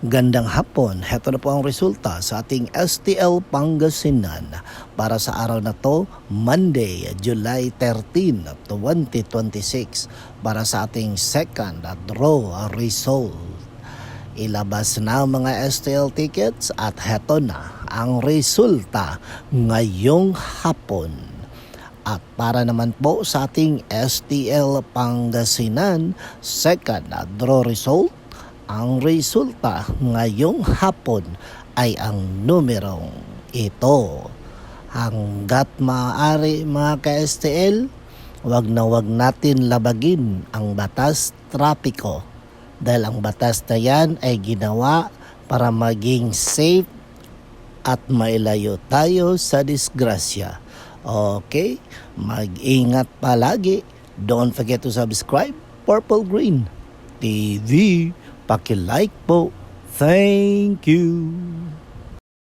Gandang hapon, heto na po ang resulta sa ating STL Pangasinan para sa araw na to, Monday, July 13, 2026 para sa ating second draw result. Ilabas na ang mga STL tickets at heto na ang resulta ngayong hapon. At para naman po sa ating STL Pangasinan second draw result, ang resulta ngayong hapon ay ang numerong ito. Hanggat maaari mga ka-STL, wag natin labagin ang batas trapiko. Dahil ang batas na yan ay ginawa para maging safe at mailayo tayo sa disgrasya. Okay? Mag-ingat palagi. Don't forget to subscribe Purple Green TV. Paki-like po. Thank you.